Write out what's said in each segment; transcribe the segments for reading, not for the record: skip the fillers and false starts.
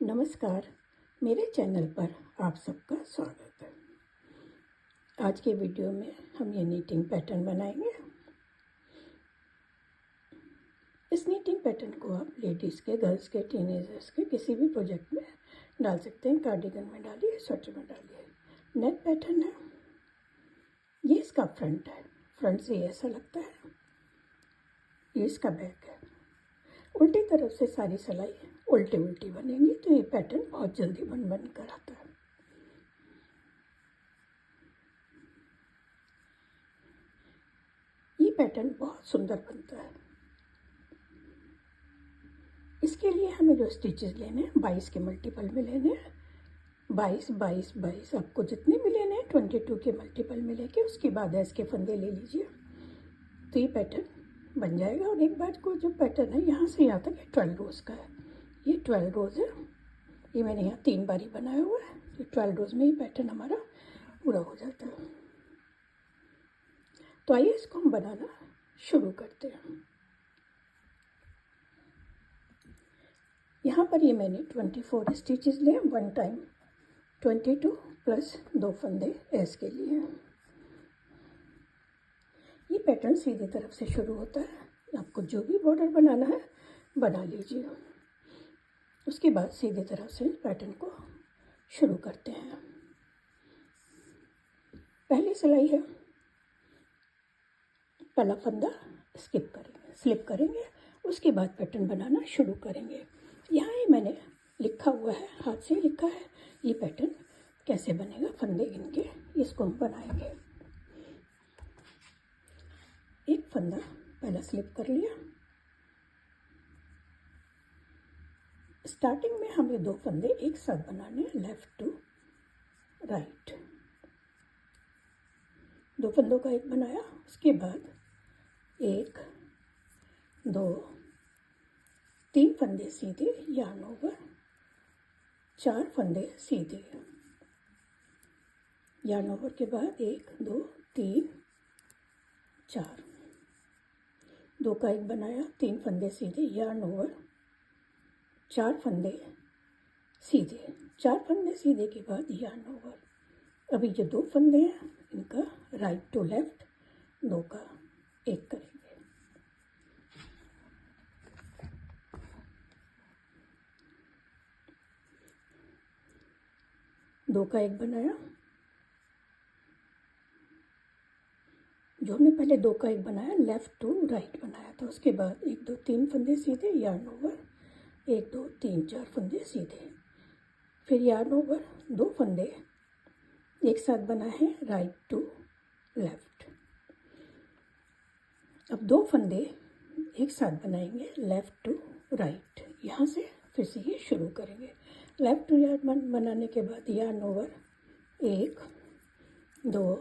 नमस्कार, मेरे चैनल पर आप सबका स्वागत है। आज के वीडियो में हम ये नीटिंग पैटर्न बनाएंगे। इस नीटिंग पैटर्न को आप लेडीज़ के, गर्ल्स के, टीनेजर्स के किसी भी प्रोजेक्ट में डाल सकते हैं। कार्डिगन में डालिए, स्वेटर में डालिए। नेट पैटर्न है। ये इसका फ्रंट है। फ्रंट से ऐसा लगता है। ये इसका बैक है। उल्टी तरफ से सारी सिलाई उल्टी उल्टी बनेंगी तो ये पैटर्न बहुत जल्दी बन कर आता है। ये पैटर्न बहुत सुंदर बनता है। इसके लिए हमें जो स्टिचेस लेने हैं 22 के मल्टीपल में लेने हैं। 22, 22, 22 आपको जितने भी लेने हैं 22 के मल्टीपल में लेके उसके बाद इसके फंदे ले लीजिए तो ये पैटर्न बन जाएगा। और एक बार को जो पैटर्न है यहाँ से यहाँ तक 12 रोज़ का है। ये 12 रोज़ है। ये मैंने यहाँ 3 बारी बनाया हुआ है। ये 12 रोज़ में ही पैटर्न हमारा पूरा हो जाता है। तो आइए इसको हम बनाना शुरू करते हैं। यहाँ पर ये मैंने 24 स्टिचेस लिए, 1 टाइम 22 प्लस 2 फंदे एस के लिए। ये पैटर्न सीधी तरफ से शुरू होता है। आपको जो भी बॉर्डर बनाना है बना लीजिए। उसके बाद सीधी तरफ से पैटर्न को शुरू करते हैं। पहली सिलाई है, पहला फंदा स्लिप करेंगे। उसके बाद पैटर्न बनाना शुरू करेंगे। यहाँ ही मैंने लिखा हुआ है, हाथ से लिखा है ये पैटर्न कैसे बनेगा। फंदे इनके इसको हम बनाएंगे। एक फंदा पहला स्लिप कर लिया। स्टार्टिंग में हमें 2 फंदे एक साथ बनाने, लेफ्ट टू राइट। 2 फंदों का एक बनाया। उसके बाद 1, 2, 3 फंदे सीधे, यार्न ओवर, 4 फंदे सीधे, यार्न ओवर के बाद 1, 2, 3, 4, 2 का एक बनाया, 3 फंदे सीधे, यार्न ओवर, 4 फंदे सीधे, 4 फंदे सीधे के बाद यार्न ओवर। अभी जो 2 फंदे हैं इनका राइट टू लेफ्ट 2 का एक करेंगे। दो का एक बनाया। जो हमने पहले 2 का एक बनाया लेफ्ट टू राइट बनाया था। उसके बाद 1, 2, 3 फंदे सीधे, यार्न ओवर, 1, 2, 3, 4 फंदे सीधे, फिर यार्न ओवर, 2 फंदे एक साथ बना है राइट टू लेफ्ट। अब 2 फंदे एक साथ बनाएंगे लेफ्ट टू राइट। यहाँ से फिर से ये शुरू करेंगे। लेफ्ट टू यार्न बनाने के बाद यार्न ओवर, 1, 2,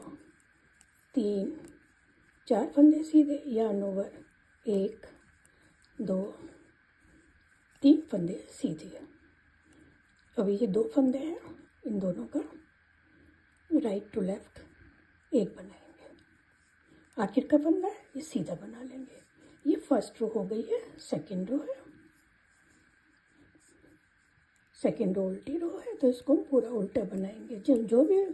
3, 4 फंदे सीधे, यार्न ओवर, 1, 2, 3 फंदे सीधे। अभी ये 2 फंदे हैं, इन दोनों का राइट टू लेफ्ट एक बनाएंगे। आखिर का फंदा है ये सीधा बना लेंगे। ये फर्स्ट रो हो गई है। सेकंड रो है। सेकंड रो उल्टी रो है तो इसको हम पूरा उल्टा बनाएंगे। जो भी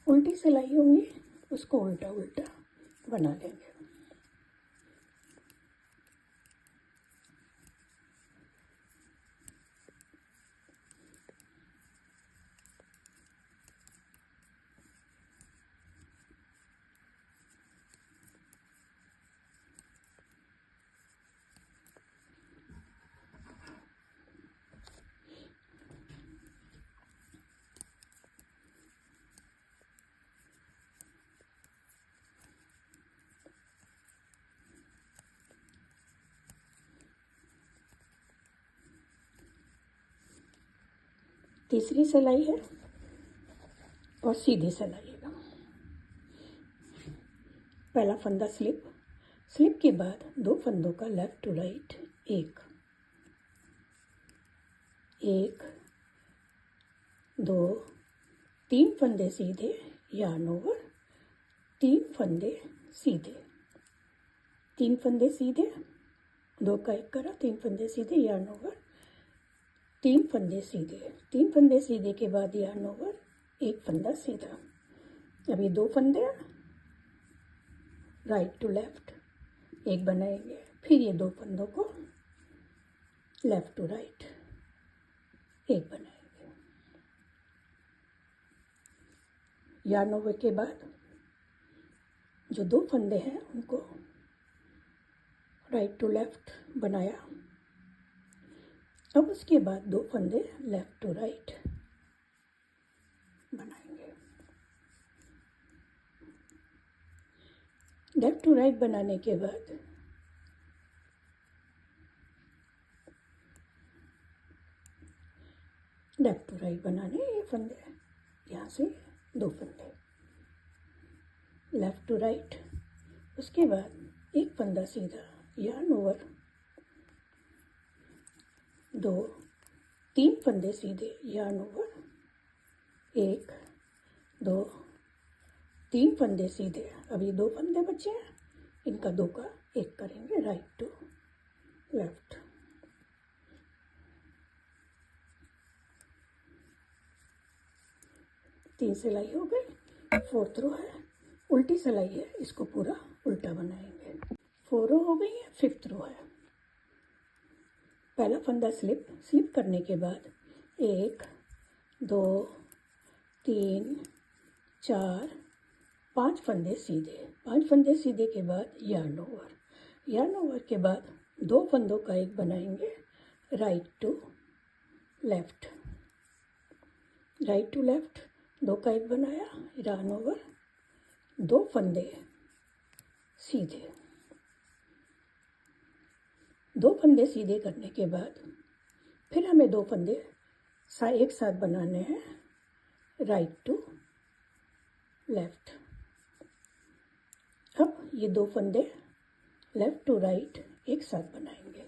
उल्टी सिलाई होंगी उसको उल्टा उल्टा बना लेंगे। तीसरी सिलाई है और सीधी सिलाई है। पहला फंदा स्लिप के बाद 2 फंदों का लेफ्ट टू राइट, 1, 2, 3 फंदे सीधे, यार्न ओवर, 3 फंदे सीधे, 3 फंदे सीधे, 2 का एक करा, 3 फंदे सीधे, यार्न ओवर, 3 फंदे सीधे, 3 फंदे सीधे के बाद yarn over, एक फंदा सीधा। अब ये 2 फंदे राइट टू लेफ्ट एक बनाएंगे, फिर ये 2 फंदों को लेफ्ट टू राइट एक बनाएंगे। yarn over के बाद जो 2 फंदे हैं उनको राइट टू लेफ्ट बनाया। अब उसके बाद 2 फंदे लेफ्ट टू राइट बनाएंगे। लेफ्ट टू राइट बनाने के बाद लेफ्ट टू राइट बनाने ये फंदे, यहाँ से 2 फंदे लेफ्ट टू राइट, उसके बाद एक फंदा सीधा yarn over, 3 फंदे सीधे yarn over, 1 2 3 फंदे सीधे। अब ये 2 फंदे बचे हैं, इनका 2 का 1 करेंगे राइट टू लेफ्ट। तीन सिलाई हो गई, 4th रो है, उल्टी सिलाई है, इसको पूरा उल्टा बनाएंगे। 4 रो हो गई है, 5th रो है। पहला फंदा स्लिप करने के बाद 1 2 3 4 5 फंदे सीधे, 5 फंदे सीधे के बाद yarn over के बाद 2 फंदों का एक बनाएंगे राइट टू लेफ्ट, 2 का एक बनाया, yarn over, 2 फंदे सीधे, 2 फंदे सीधे करने के बाद फिर हमें 2 फंदे एक साथ बनाने हैं राइट टू लेफ्ट। अब ये 2 फंदे लेफ्ट टू राइट एक साथ बनाएंगे,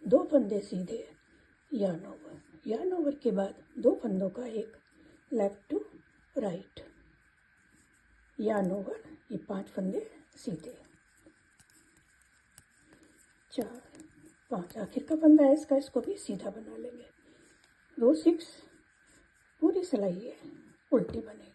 2 फंदे सीधे yarn over के बाद 2 फंदों का एक left to right, yarn over, ये 5 फंदे सीधे, 4 5 आखिर का फंदा है इसका, इसको भी सीधा बना लेंगे। रो 6 पूरी सिलाई है उल्टी बनेगी।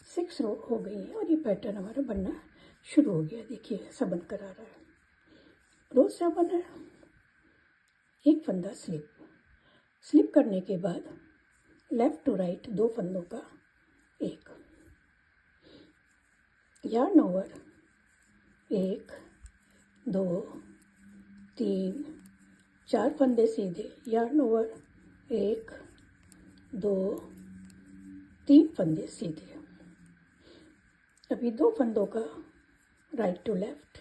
सिक्स रो हो गई है और ये पैटर्न हमारा बनना शुरू हो गया। देखिए सबन करा रहा है। रो 7 है, एक फंदा स्लिप करने के बाद लेफ्ट टू राइट 2 फंदों का एक, yarn over, 1 2 3 4 फंदे सीधे, yarn over, 1 2 3 फंदे सीधे। अभी 2 फंदों का राइट टू लेफ्ट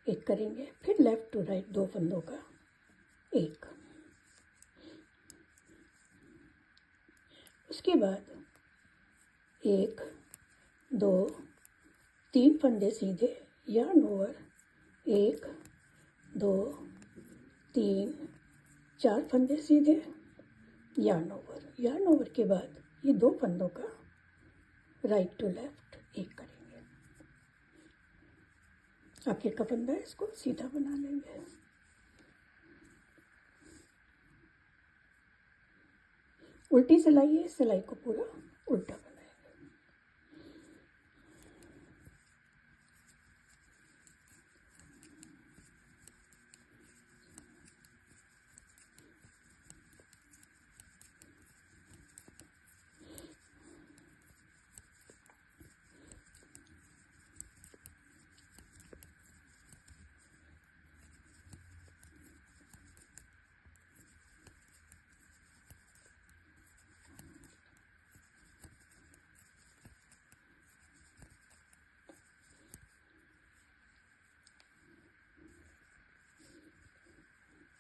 एक करेंगे, फिर लेफ्ट टू राइट 2 फंदों का एक, उसके बाद 1 2 3 फंदे सीधे, yarn over, 1 2 3 4 फंदे सीधे, yarn over के बाद ये 2 फंदों का राइट टू लेफ्ट एक करेंगे। आखिर का फंदा है, इसको सीधा बना लेंगे। उल्टी सिलाई है, सिलाई को पूरा उल्टा बनाएंगे।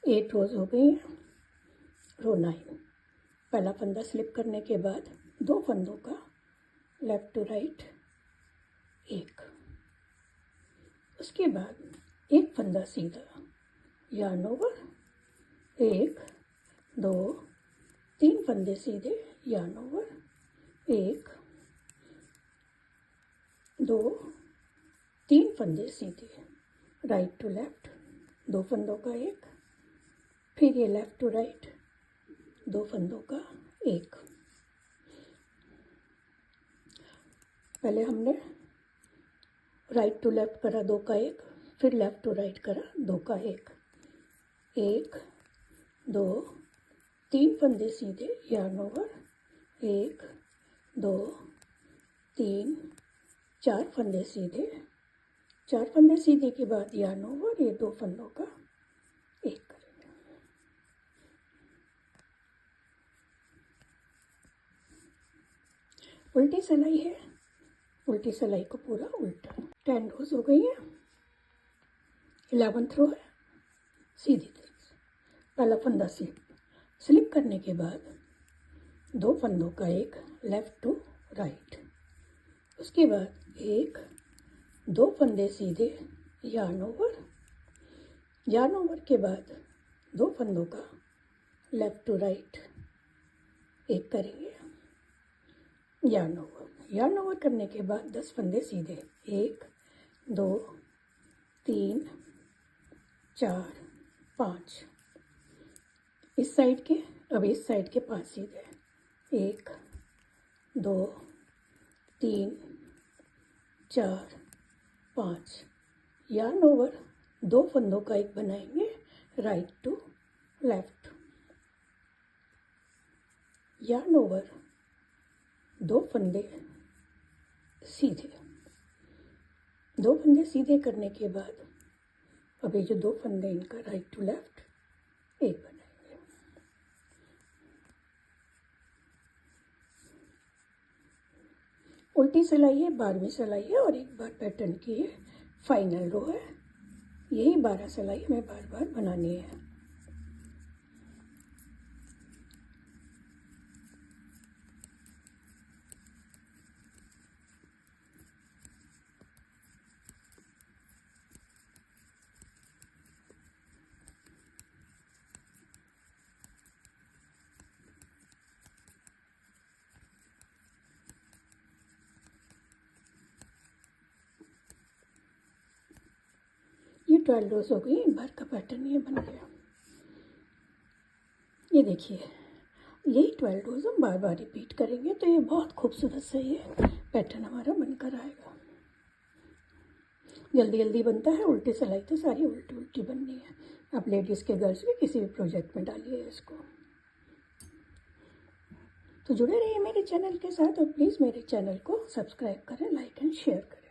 8 रोज हो गई हैं। रो 9, पहला फंदा स्लिप करने के बाद 2 फंदों का लेफ़्ट टू राइट एक, उसके बाद एक फंदा सीधा यार्न ओवर, 1 2 3 फंदे सीधे यार्न ओवर, 1 2 3 फंदे सीधे राइट टू लेफ़्ट, 2 फंदों का एक, फिर ये लेफ़्ट टू राइट 2 फंदों का एक। पहले हमने राइट टू लेफ़्ट करा 2 का एक, फिर लेफ़्ट टू राइट करा 2 का एक, 1 2 3 फंदे सीधे यार्न ओवर, 1 2 3 4 फंदे सीधे, 4 फंदे सीधे के बाद यार्न ओवर, ये 2 फंदों का एक करेंगे। उल्टी सिलाई है, उल्टी सिलाई को पूरा उल्टा। 10 रोज हो गई है, 11th रो है सीधी तरफ से। पहला फंदा स्लिप करने के बाद 2 फंदों का एक लेफ़्ट टू राइट, उसके बाद 1 2 फंदे सीधे यार्न ओवर, यार्न ओवर के बाद 2 फंदों का लेफ़्ट टू राइट एक करेंगे, यार्न ओवर। यार्न ओवर करने के बाद 10 फंदे सीधे, 1 2 3 4 5, इस साइड के, अब इस साइड के 5 सीधे, 1 2 3 4 5, यार्न ओवर 2 फंदों का एक बनाएंगे right to left, yarn over 2 फंदे सीधे, 2 फंदे सीधे करने के बाद अब ये जो 2 फंदे इनका राइट टू लेफ़्ट एक बनाएंगे। उल्टी सिलाई है, 12वीं सिलाई है और एक बार पैटर्न की है, फाइनल रो है। यही 12 सिलाई हमें बार बार बनानी है। ये 12 रोज हो गई, बार का पैटर्न ये बन गया। ये देखिए, यही 12 रोज हम बार बार रिपीट करेंगे तो ये बहुत खूबसूरत से ये पैटर्न हमारा बनकर आएगा। जल्दी जल्दी बनता है, उल्टी सिलाई तो सारी उल्टी उल्टी बननी है। आप लेडीज़ के गर्ल्स भी किसी भी प्रोजेक्ट में डालिए इसको। तो जुड़े रहिए मेरे चैनल के साथ और प्लीज़ मेरे चैनल को सब्सक्राइब करें, लाइक एंड शेयर करें।